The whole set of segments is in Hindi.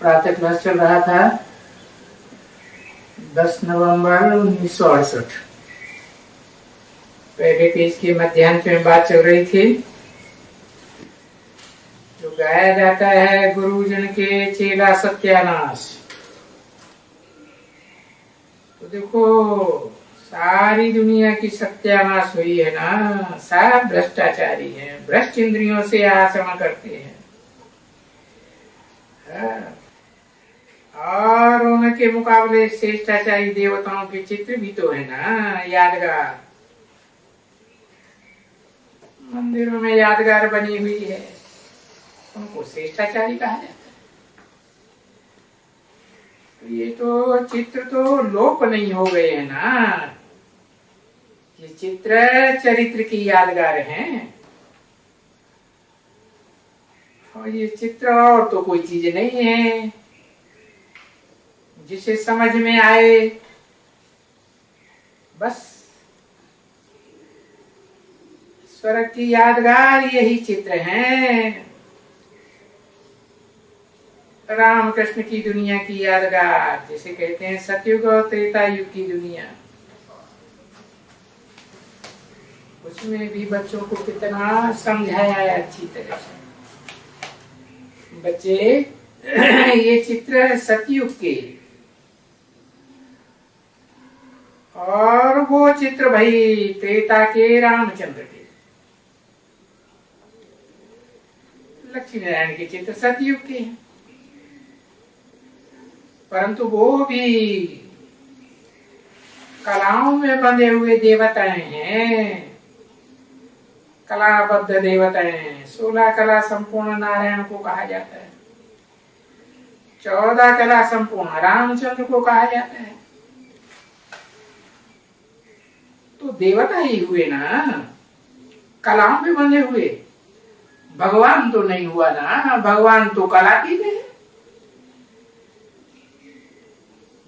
प्रातः क्लास चल रहा था 10 नवंबर 1968। पहले पेज की मध्याह्न में बात चल रही थी। जो गाया जाता है गुरुजन के चेला सत्यानाश। तो देखो सारी दुनिया की सत्यानाश हुई है ना। सब भ्रष्टाचारी हैं, भ्रष्ट इंद्रियों से आचरण करते हैं। और उनके मुकाबले श्रेष्ठाचारी देवताओं के चित्र भी तो है ना, यादगार। मंदिरों में यादगार बनी हुई है, उनको श्रेष्ठाचारी कहा जाता है। तो ये तो चित्र तो लोप नहीं हो गए हैं ना। ये चित्र चरित्र की यादगार हैं। और ये चित्र और तो कोई चीज नहीं है। जिसे समझ में आए बस स्वर्ग की यादगार यही चित्र हैं। रामकृष्ण की दुनिया की यादगार, जिसे कहते हैं सतयुग और त्रेता युग की दुनिया। उसमें भी बच्चों को कितना समझाया है अच्छी तरह से। बच्चे ये चित्र सतयुग के, और वो चित्र भाई त्रेता के रामचंद्र के। लक्ष्मी नारायण के चित्र सतयुग के हैं, परंतु वो भी कलाओं में बंधे हुए देवताएं हैं। कलाबद्ध देवताएं, 16 कला संपूर्ण नारायण को कहा जाता है। 14 कला संपूर्ण रामचंद्र को कहा जाता है। तो देवता ही हुए ना, कलाओं में बंधे हुए। भगवान तो नहीं हुआ ना, भगवान तो कलातीत है।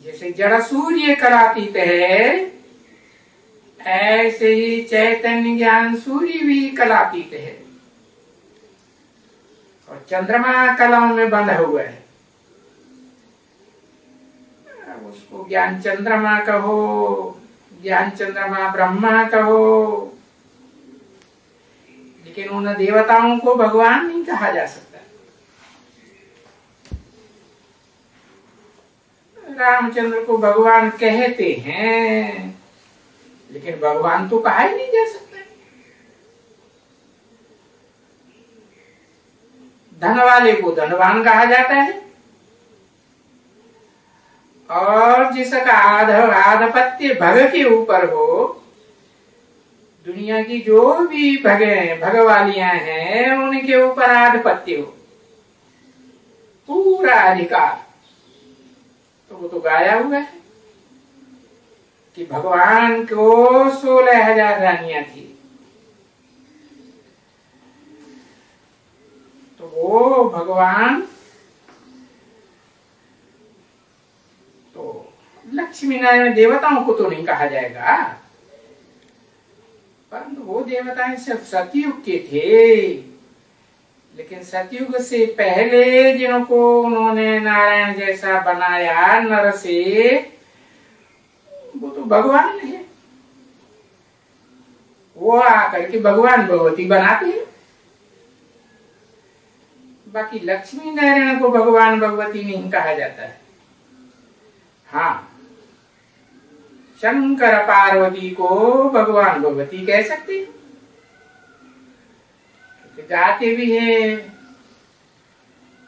जैसे जड़ सूर्य कलातीत है, ऐसे ही चैतन्य ज्ञान सूर्य भी कलातीत है। और चंद्रमा कलाओं में बंधा हुआ है। उसको ज्ञान चंद्रमा कहो, ज्ञान चंद्रमा ब्रह्मा कहो, लेकिन उन देवताओं को भगवान नहीं कहा जा सकता। रामचंद्र को भगवान कहते हैं, लेकिन भगवान तो कहा ही नहीं जा सकता। धन वाले को धनवान कहा जाता है, और जिसका आधिपत्य भग के ऊपर हो, दुनिया की जो भी भगवालियां हैं उनके ऊपर आधिपत्य हो, पूरा अधिकार, तो वो तो गाया हुआ है कि भगवान को 16,000 रानियां थी। तो वो भगवान तो लक्ष्मी नारायण देवताओं को तो नहीं कहा जाएगा, परंतु वो देवताएं सिर्फ सतयुग के थे। लेकिन सतयुग से पहले जिनको उन्होंने नारायण जैसा बनाया नर से, वो तो भगवान है। वो आकर के भगवान भगवती बनाते हैं। बाकी लक्ष्मी नारायण को भगवान भगवती नहीं कहा जाता है। हाँ, शंकर पार्वती को भगवान भगवती कह सकते हैं, गाते भी है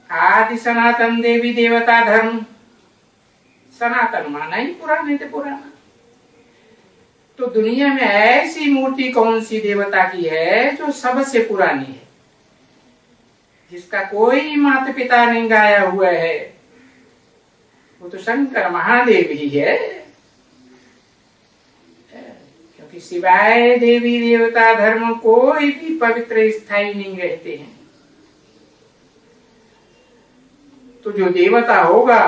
आदि सनातन देवी देवता धर्म। सनातन माना ही पुराना, नहीं तो पुराना। तो दुनिया में ऐसी मूर्ति कौन सी देवता की है जो सबसे पुरानी है, जिसका कोई माता पिता नहीं गाया हुआ है? वो तो शंकर महादेव ही है। क्योंकि सिवाय देवी देवता धर्म कोई भी पवित्र स्थायी नहीं रहते हैं। तो जो देवता होगा,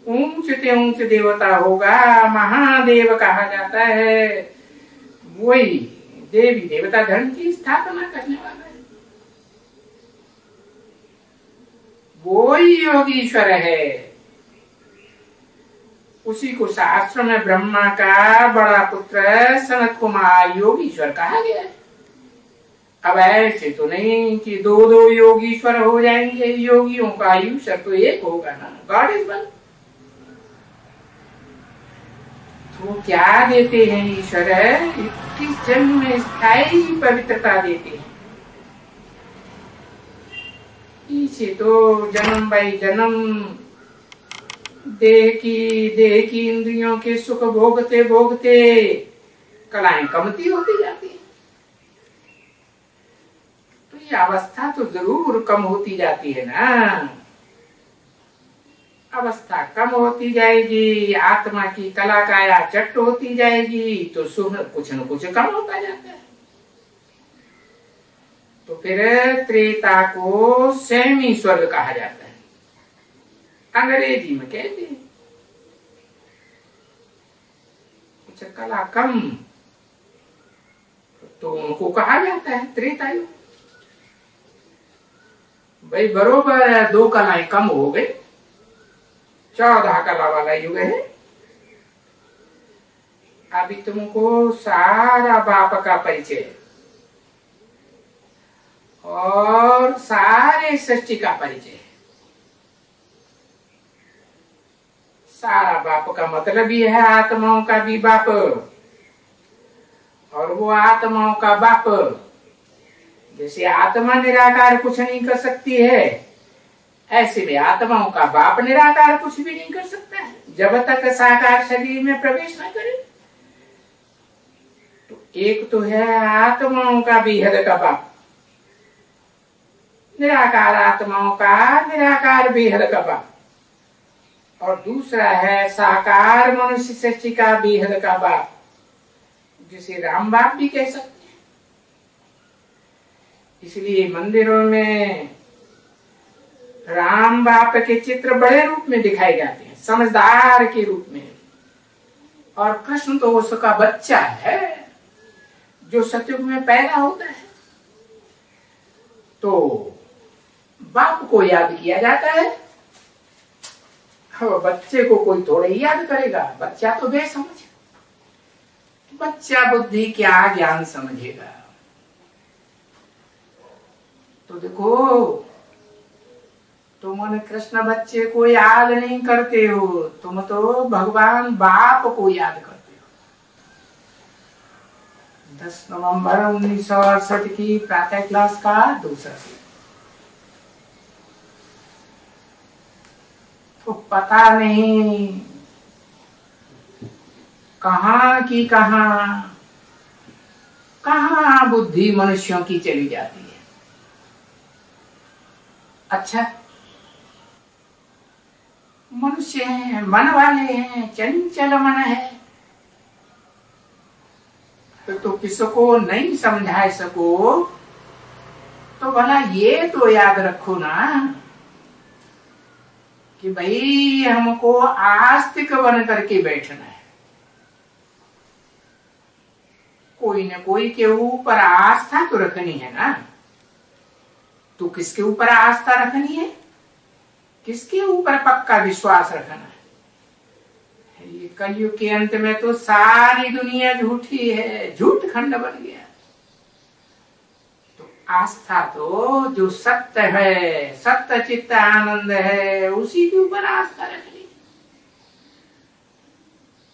ऊंच से ऊंच देवता होगा, महादेव कहा जाता है, वही देवी देवता धर्म की स्थापना करने वाला है। वो ही योगीश्वर है। उसी को शास्त्र में ब्रह्मा का बड़ा पुत्र सनत कुमार योगीश्वर कहा गया है। अब ऐसे तो नहीं कि दो दो योगीश्वर हो जाएंगे, योगियों का ईश्वर तो एक होगा ना, गॉड इज वन। तो क्या देते हैं ईश्वर? 21 जन्म में स्थायी पवित्रता देते हैं। इसे तो जन्म बाई जन्म देह की इंद्रियों के सुख भोगते भोगते कलाएं कमती होती जाती है। तो ये अवस्था तो जरूर कम होती जाती है ना। अवस्था कम होती जाएगी, आत्मा की कला काया चट्ट होती जाएगी, तो सुख कुछ न कुछ कम होता जाता है। तो फिर त्रेता को सेमी स्वर्ग कहा जाता है, अंग्रेजी में कहते हैं। कुछ कला कम तो उनको कहा जाता है त्रेतायुग। भाई बरोबर 2 कलाएं कम हो गई, 14 कला वाला युग है। अभी तुमको सारा बाप का परिचय और सारे सृष्टि का परिचय। सारा बाप का मतलब ही है आत्माओं का भी बाप, और वो आत्माओं का बाप। जैसे आत्मा निराकार कुछ नहीं कर सकती है, ऐसे में आत्माओं का बाप निराकार कुछ भी नहीं कर सकता है जब तक साकार शरीर में प्रवेश न करे। तो एक तो है आत्माओं का बेहद का बाप, निराकार आत्माओं का निराकार बेहद का बाप, और दूसरा है साकार मनुष्य सृष्टि का बेहद का बाप, जिसे राम बाप भी कह सकते हैं। इसलिए मंदिरों में राम बाप के चित्र बड़े रूप में दिखाए जाते हैं, समझदार के रूप में। और कृष्ण तो उसका बच्चा है जो सतयुग में पैदा होता है। तो बाप को याद किया जाता है। हाँ, बच्चे को कोई थोड़ा ही याद करेगा, बच्चा तो बेसमझ, बच्चा बुद्धि क्या ज्ञान समझेगा। तो देखो, तुम कृष्ण बच्चे को याद नहीं करते हो, तुम तो भगवान बाप को याद करते हो। 10 नवंबर 1968 की प्रातः क्लास का दूसरा दिन। तो पता नहीं कहां की कहां बुद्धि मनुष्यों की चली जाती है। अच्छा, मनुष्य हैं, मन वाले हैं, चंचल मन है, तो किसको नहीं समझा सको तो भला ये तो याद रखो ना कि भाई हमको आस्तिक बन करके बैठना है। कोई न कोई के ऊपर आस्था तो रखनी है ना। तो किसके ऊपर आस्था रखनी है, किसके ऊपर पक्का विश्वास रखना है? ये कलयुग के अंत में तो सारी दुनिया झूठी है, झूठ खंड बन गया। तो आस्था तो जो सत्य है, सत्य चित्त आनंद है, उसी के ऊपर आस्था रखनी।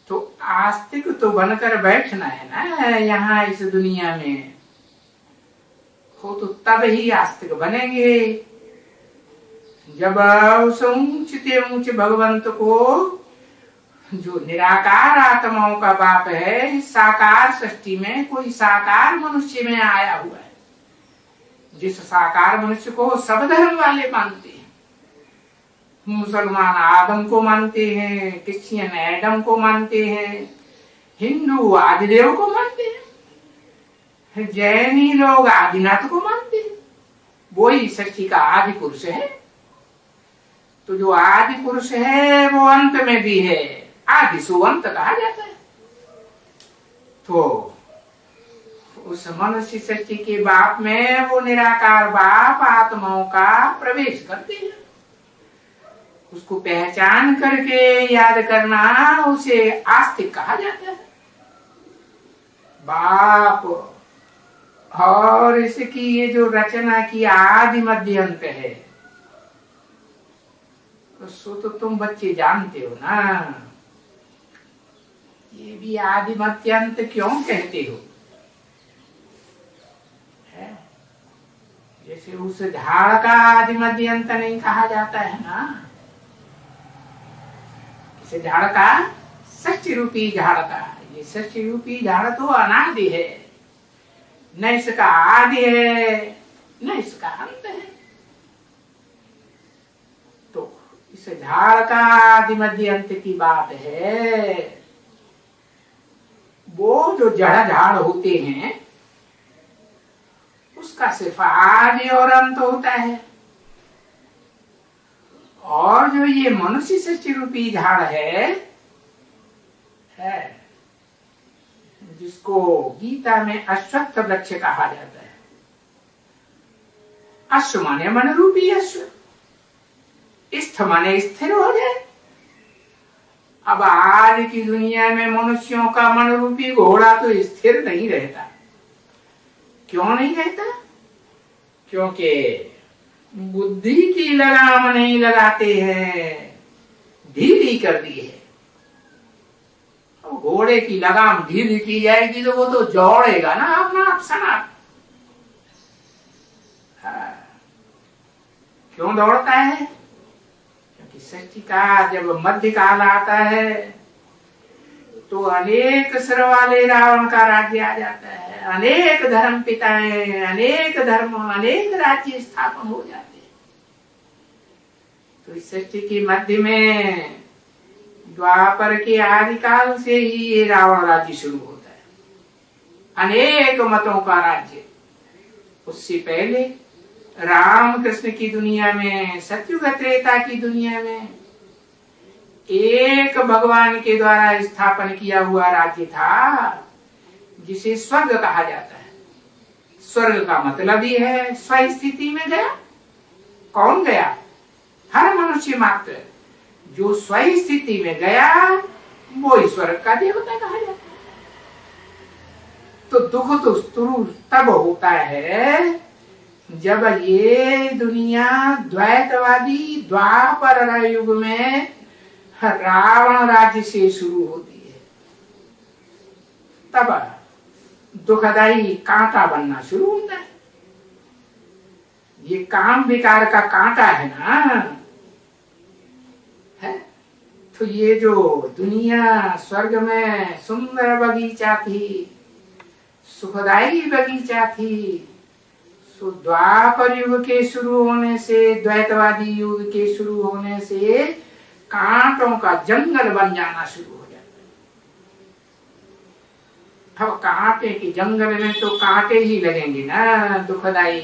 तो आस्तिक तो बनकर बैठना है ना यहाँ इस दुनिया में। हो तो तब ही आस्तिक बनेंगे जब उस ऊंचते ऊंच भगवंत को, जो निराकार आत्माओं का बाप है, साकार सृष्टि में कोई साकार मनुष्य में आया हुआ है, जिस साकार मनुष्य को सब धर्म वाले मानते हैं। मुसलमान आदम को मानते हैं, क्रिश्चियन एडम को मानते हैं, हिंदू आदिदेव को मानते हैं, जैनी लोग आदिनाथ को मानते हैं। वही सृष्टि का आदि पुरुष है। तो जो आदि पुरुष है वो अंत में भी है, आदि सुअंत कहा जाता है। तो उस मनुष्य सृष्टि के बाप में वो निराकार बाप आत्माओं का प्रवेश करते हैं। उसको पहचान करके याद करना उसे आस्तिक कहा जाता है। बाप और इसकी ये जो रचना की आदि मध्य अंत है, सो तो तुम बच्चे जानते हो ना। ये भी आदि मध्य अंत क्यों कहते हो? जैसे उस झाड़ का आदि मध्य अंत नहीं कहा जाता है ना। इसे झाड़ का सच्ची रूपी झाड़ का, ये सच्ची रूपी झाड़ तो अनादि है, न इसका आदि है न इसका अंत है। तो इस झाड़ का आदि मध्य अंत की बात है। वो जो जड़ झाड़ होते हैं उसका सिर्फ आदि और अंत होता है। और जो ये मनुष्य सच्ची रूपी झाड़ है जिसको गीता में अश्वत्थ वृक्ष कहा जाता है। अश्व माने मन रूपी अश्व, स्थ माने स्थिर हो जाए। अब आज की दुनिया में मनुष्यों का मन रूपी घोड़ा तो स्थिर नहीं रहता। क्यों नहीं रहता? क्योंकि बुद्धि की लगाम नहीं लगाते हैं, ढीली कर दी है। घोड़े की लगाम ढीली की जाएगी तो वो तो जोड़ेगा ना अपना सनात। क्यों दौड़ता है? क्योंकि सृष्टि का जब मध्य काल आता है तो अनेक सिर वाले रावण का राज्य आ जाता है। अनेक धर्म पिताएं, अनेक धर्म, अनेक राज्य स्थापन हो जाते हैं। तो इस सृष्टि की मध्य में द्वापर के आदिकाल से ही ये रावण राज्य शुरू होता है, अनेक मतों का राज्य। उससे पहले राम कृष्ण की दुनिया में, सतयुग त्रेता की दुनिया में एक भगवान के द्वारा स्थापन किया हुआ राज्य था जिसे स्वर्ग कहा जाता है। स्वर्ग का मतलब ही है स्वस्थिति में गया। कौन गया? हर मनुष्य मात्र जो स्वस्थिति में गया वो स्वर्ग का देवता कहा जाता है। तो दुख तो तब होता है जब ये दुनिया द्वैतवादी द्वापर युग में रावण राज्य से शुरू होती है। तब दुखदाई कांटा बनना शुरू होता है। ये काम विकार का कांटा है ना, है? तो ये जो दुनिया स्वर्ग में सुंदर बगीचा थी, सुखदाई बगीचा थी, सो द्वापर युग के शुरू होने से, द्वैतवादी युग के शुरू होने से कांटों का जंगल बन जाना शुरू हो जाता है। अब कांटे के जंगल में तो कांटे ही लगेंगे ना, दुखदाई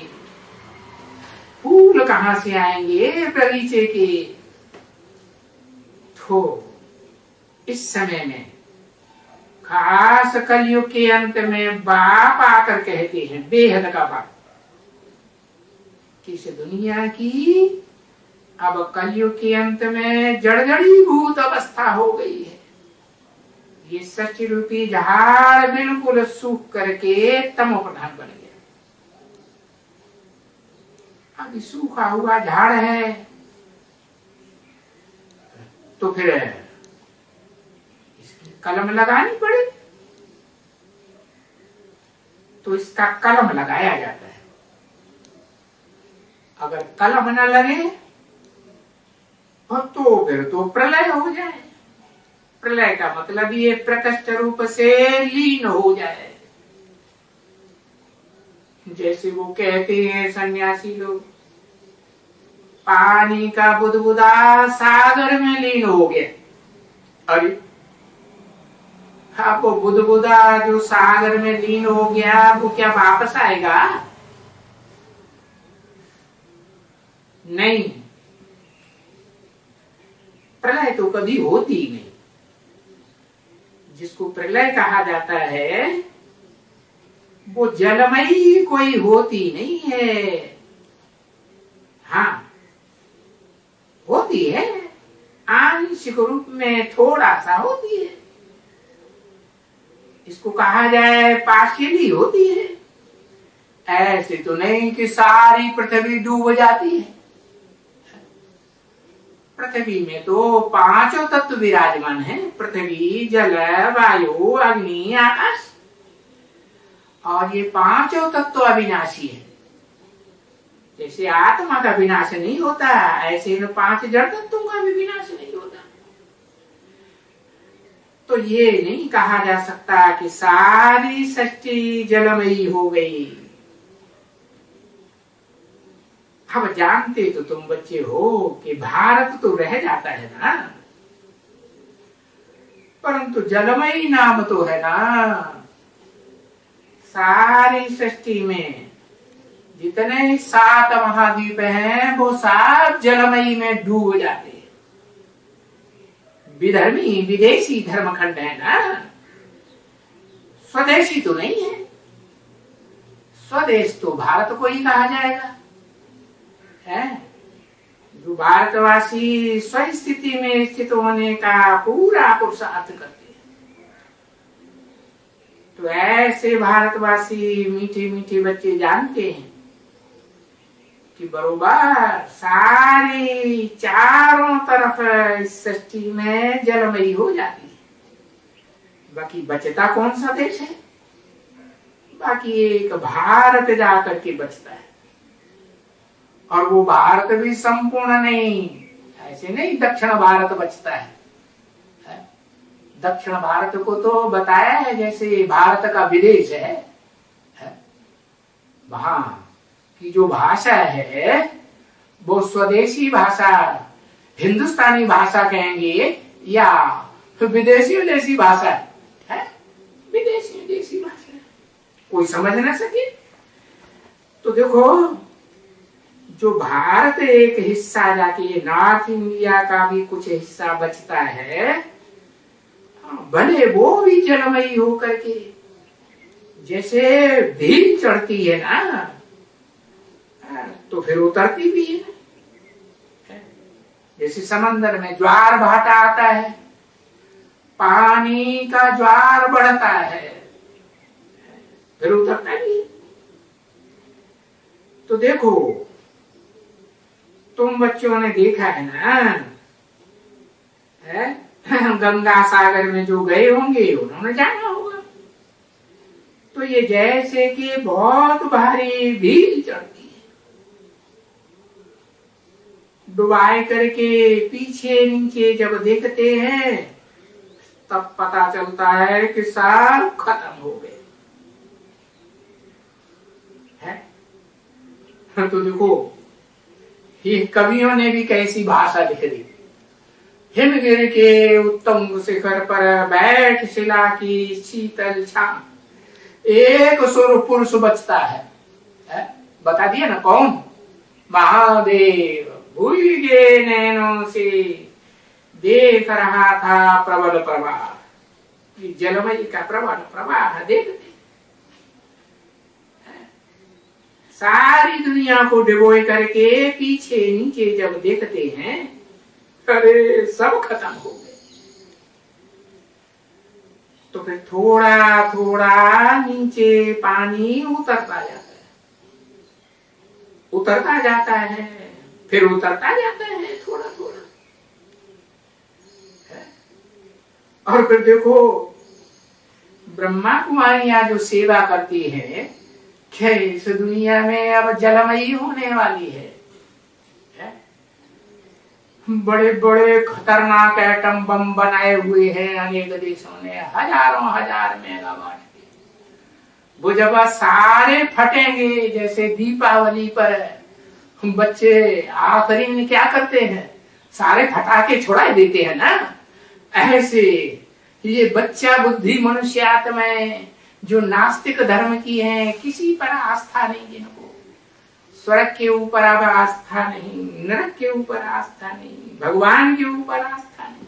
फूल कहां से आएंगे बगीचे के? तो इस समय में खास कलयुग के अंत में बाप आकर कहते हैं, बेहद का बाप, कि इस दुनिया की अब कलयुग के अंत में जड़जड़ी भूत अवस्था हो गई है। ये सच रूपी झाड़ बिल्कुल सूख करके तमोप्रधान बन गया। अभी सूखा हुआ झाड़ है तो फिर इसकी कलम लगानी पड़े, तो इसका कलम लगाया जाता है। अगर कलम न लगे तो फिर तो प्रलय हो जाए। प्रलय का मतलब ये प्रकट रूप से लीन हो जाए। जैसे वो कहते हैं सन्यासी लोग, पानी का बुदबुदा सागर में लीन हो गया। अरे अब वो बुदबुदा जो सागर में लीन हो गया वो क्या वापस आएगा? नहीं, प्रलय तो कभी होती ही नहीं। जिसको प्रलय कहा जाता है वो जलमयी कोई होती नहीं है। हाँ होती है, मनुष्य के रूप में थोड़ा सा होती है, इसको कहा जाए पार्शियली होती है। ऐसे तो नहीं कि सारी पृथ्वी डूब जाती है। पृथ्वी में तो पांचों तत्व विराजमान है, पृथ्वी, जल, वायु, अग्नि, आकाश। और ये पांचों तत्व अविनाशी है। जैसे आत्मा का विनाश नहीं होता, ऐसे इन पांच जड़ तत्वों का भी विनाश नहीं होता। तो ये नहीं कहा जा सकता कि सारी सृष्टि जलमयी हो गई। हम जानते तो तुम बच्चे हो कि भारत तो रह जाता है ना, परंतु जलमयी नाम तो है ना। सारी सृष्टि में जितने 7 महाद्वीप हैं वो सब जलमयी में डूब जाते हैं। विधर्मी विदेशी धर्मखंड है ना, स्वदेशी तो नहीं है। स्वदेश तो भारत को ही कहा जाएगा, है जो भारतवासी स्वस्थिति में स्थित होने का पूरा पुरुषार्थ करते हैं। तो ऐसे भारतवासी मीठे मीठे बच्चे जानते हैं कि बरोबर सारी चारों तरफ इस सृष्टि में जलमयी हो जाती है। बाकी बचता कौन सा देश है? बाकी एक भारत जाकर के बचता है। और वो भारत भी संपूर्ण नहीं, ऐसे नहीं दक्षिण भारत बचता है। दक्षिण भारत को तो बताया है जैसे भारत का विदेश है। वहां की जो भाषा है वो स्वदेशी भाषा, हिंदुस्तानी भाषा कहेंगे या विदेशी भाषा है। विदेशी भाषा है, कोई समझ ना सके। तो देखो, जो भारत एक हिस्सा जाके नॉर्थ इंडिया का भी कुछ हिस्सा बचता है, भले वो भी जलमयी होकर के, जैसे भील चढ़ती है ना तो फिर उतरती भी है। जैसे समंदर में ज्वार भाटा आता है, पानी का ज्वार बढ़ता है, फिर उतरता भी है। तो देखो, तुम बच्चों ने देखा है ना, गंगा सागर में जो गए होंगे उन्होंने जाना होगा। तो ये जैसे कि बहुत भारी भीड़ चढ़ती है, डुबाए करके पीछे नीचे जब देखते हैं तब पता चलता है कि सब खत्म हो गए हैं। तो देखो, ये कवियों ने भी कैसी भाषा लिख दी। हिमगिर के उत्तम शिखर पर बैठ शिला की शीतल छां, एक सुर पुरुष बचता है? बता दिया ना कौन? महादेव भूगे नैनों से देख रहा था प्रबल प्रवाह। जलमयी का प्रबल प्रवाह देखते, सारी दुनिया को डिबोए करके पीछे नीचे जब देखते हैं, अरे सब खत्म हो गए। तो फिर थोड़ा थोड़ा नीचे पानी उतरता जाता है, फिर उतरता जाता है थोड़ा थोड़ा। और फिर देखो, ब्रह्मा कुमारियां जो सेवा करती है, क्या इस दुनिया में अब जलमयी होने वाली है? बड़े बड़े खतरनाक एटम बम बनाए हुए हैं अनेक देशों ने, हजार मेगावाट के। वो जब सारे फटेंगे, जैसे दीपावली पर बच्चे आखिरी में क्या करते हैं, सारे फटाके छुड़ा देते हैं ना, ऐसे ये बच्चा बुद्धि मनुष्य आत्माएं जो नास्तिक धर्म की हैं, किसी पर आस्था नहीं, जिनको स्वर्ग के ऊपर अब आस्था नहीं, नरक के ऊपर आस्था नहीं, भगवान के ऊपर आस्था नहीं,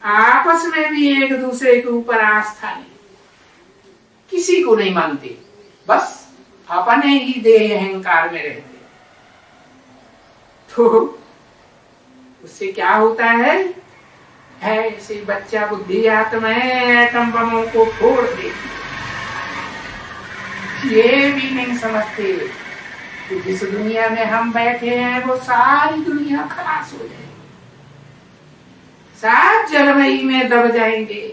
आपस में भी एक दूसरे के ऊपर आस्था नहीं, किसी को नहीं मानते, बस अपने ही देह अहंकार में रहते। तो उससे क्या होता है ऐसे बच्चा बुद्धि आत्माएं एटम बमों को फोड़ देती, ये भी नहीं समझते कि जिस दुनिया में हम बैठे हैं वो सारी दुनिया खलास हो जाएगी, सात जलमई में दब जाएंगे।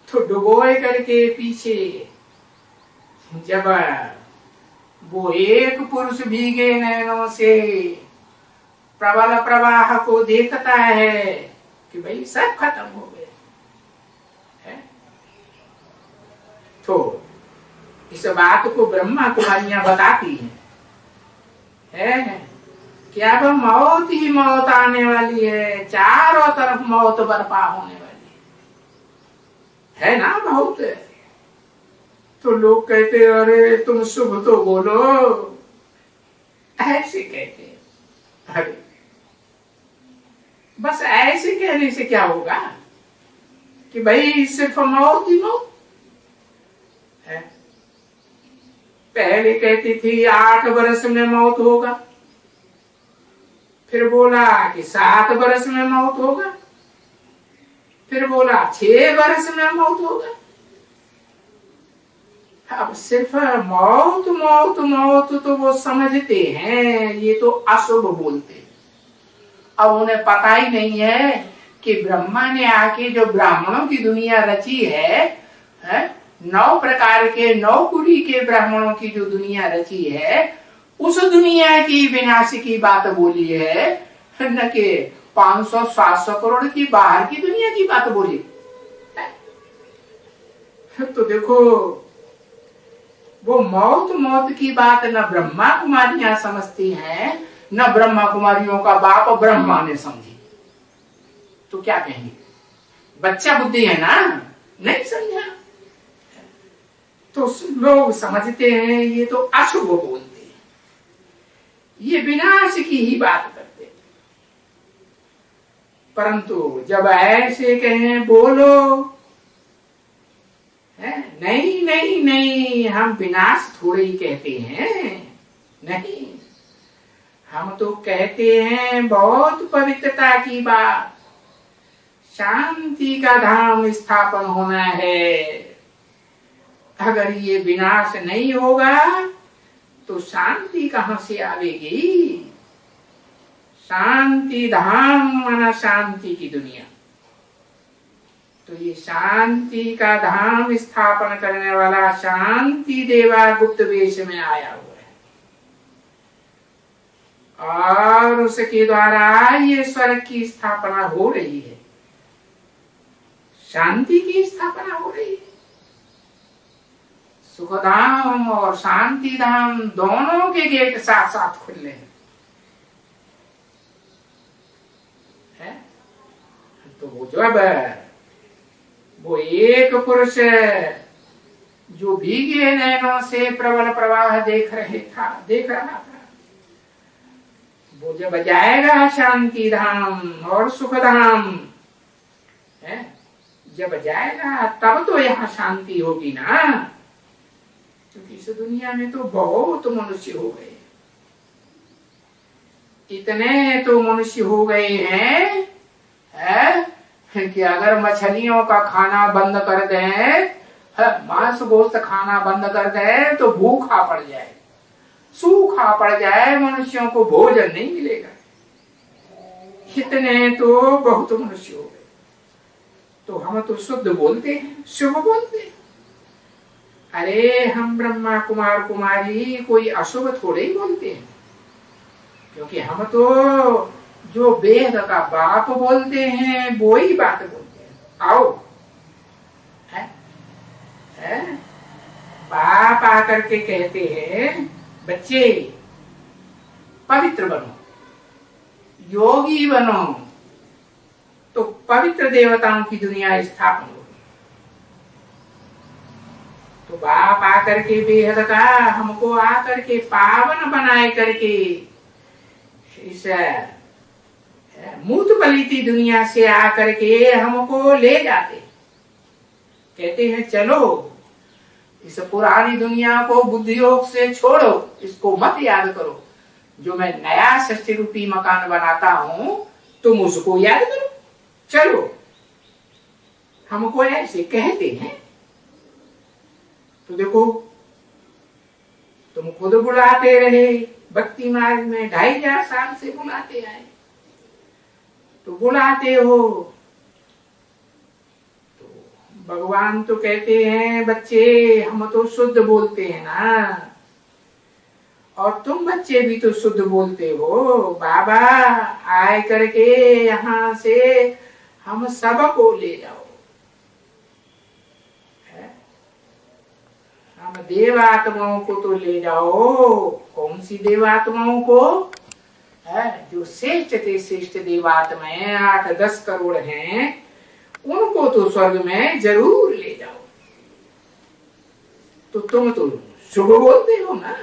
तो डुबोए करके पीछे जब वो एक पुरुष भीगे नैनों से प्रबल प्रवाह को देखता है कि भाई सब खत्म हो गए है? तो इस बात को ब्रह्मा कुमारियां बताती है कि अब मौत ही मौत आने वाली है, चारों तरफ मौत बर्पा होने वाली है ना बहुत। तो लोग कहते अरे तुम शुभ तो बोलो, ऐसे कहते अरे बस ऐसे कहने से क्या होगा कि भाई सिर्फ मौत ही मौत है। पहले कहती थी 8 वर्ष में मौत होगा, फिर बोला कि 7 वर्ष में मौत होगा, फिर बोला 6 वर्ष में मौत होगा। अब सिर्फ मौत मौत मौत तो वो समझते हैं, ये तो अशुभ बोलते हैं। अब उन्हें पता ही नहीं है कि ब्रह्मा ने आके जो ब्राह्मणों की दुनिया रची है 9 प्रकार के 9 कुली के ब्राह्मणों की जो दुनिया रची है, उस दुनिया की विनाश की बात बोली है, न कि 500-700 करोड़ की बाहर की दुनिया की बात बोली। तो देखो वो मौत मौत की बात न ब्रह्मा कुमारियां समझती हैं, न ब्रह्मा कुमारियों का बाप ब्रह्मा ने समझी। तो क्या कहेंगे, बच्चा बुद्धि है ना, नहीं समझा। तो लोग समझते हैं ये तो अशुभ बोलते हैं, ये विनाश की ही बात करते हैं। परंतु जब ऐसे कहें बोलो, नहीं नहीं नहीं, हम विनाश थोड़े ही कहते हैं, नहीं, हम तो कहते हैं बहुत पवित्रता की बात, शांति का धाम स्थापन होना है। अगर ये विनाश नहीं होगा तो शांति कहां से आवेगी। शांति धाम माना शांति की दुनिया। तो ये शांति का धाम स्थापन करने वाला शांति देवा गुप्त वेश में आया हुआ है और उसके द्वारा ये स्वर्ग की स्थापना हो रही है, शांति की स्थापना हो रही है। सुखधाम और शांति धाम दोनों के गेट साथ साथ खुले हैं। तो वो जब वो एक पुरुष जो भीगे नैनों से प्रबल प्रवाह देख रहा था, वो जब जाएगा शांति धाम और सुख धाम जब जाएगा तब तो यहाँ शांति होगी ना। क्योंकि इस दुनिया में तो बहुत मनुष्य हो गए, इतने तो मनुष्य हो गए हैं कि अगर मछलियों का खाना बंद कर दें, मांस गोश्त खाना बंद कर दें तो भूखा पड़ जाए, सूखा पड़ जाए, मनुष्यों को भोजन नहीं मिलेगा। इतने तो बहुत मनुष्य हो गए। तो हम तो शुद्ध बोलते हैं, शुभ बोलते हैं। अरे हम ब्रह्मा कुमार कुमारी कोई अशुभ थोड़े ही बोलते हैं, क्योंकि हम तो जो वेद का बाप बोलते हैं वो ही बात बोलते हैं। आओ बाप आकर के कहते हैं बच्चे पवित्र बनो, योगी बनो, तो पवित्र देवताओं की दुनिया स्थापन होगी। तो बाप आकर के बेहद का हमको आकर के पावन बनाए करके इस मूत पलीती दुनिया से आकर के हमको ले जाते, कहते हैं चलो इस पुरानी दुनिया को बुद्धि योग से छोड़ो, इसको मत याद करो, जो मैं नया सृष्टि रूपी मकान बनाता हूं तुम उसको याद करो, चलो हमको ऐसे कहते हैं, तो देखो तुम खुद बुलाते रहे भक्ति मार्ग में, 2500 साल से बुलाते आए, तो बुलाते हो तो भगवान तो कहते हैं बच्चे हम तो शुद्ध बोलते हैं ना, और तुम बच्चे भी तो शुद्ध बोलते हो, बाबा आए करके यहाँ से हम सबको ले जाओ, हम देवात्माओं को तो ले जाओ। कौन सी देवात्माओं को? जो श्रेष्ठ से श्रेष्ठ देवात्माएं 8-10 करोड़ हैं, उनको तो स्वर्ग में जरूर ले जाओ। तो तुम तो शुभ बोलते हो ना,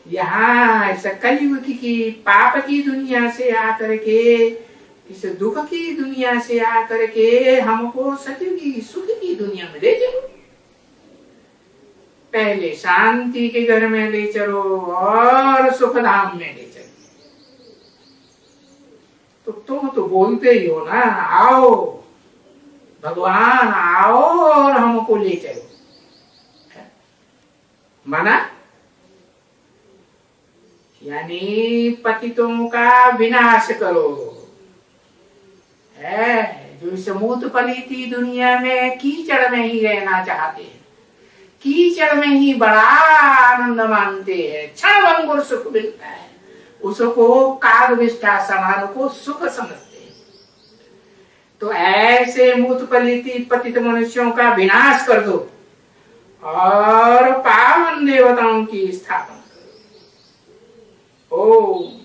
यहाँ ऐसा कलयुग की पाप की दुनिया से आकर के, इस दुख की दुनिया से आकर के हमको सत्य की सुख की दुनिया में ले चलो, पहले शांति के घर में ले चलो और सुख धाम में ले चलो। तो तुम तो बोलते ही हो ना, आओ भगवान आओ और हमको ले चलो, मना यानी पतितों का विनाश करो, जो इस मूत पलीती दुनिया में कीचड़ में ही रहना चाहते हैं, कीचड़ में ही बड़ा आनंद मानते हैं, क्षण भंगुर सुख मिलता है, उसको कागविष्ठा समान को सुख समझते हैं। तो ऐसे मूत पलीती पतित मनुष्यों का विनाश कर दो और पावन देवताओं की स्थापना करो। ओम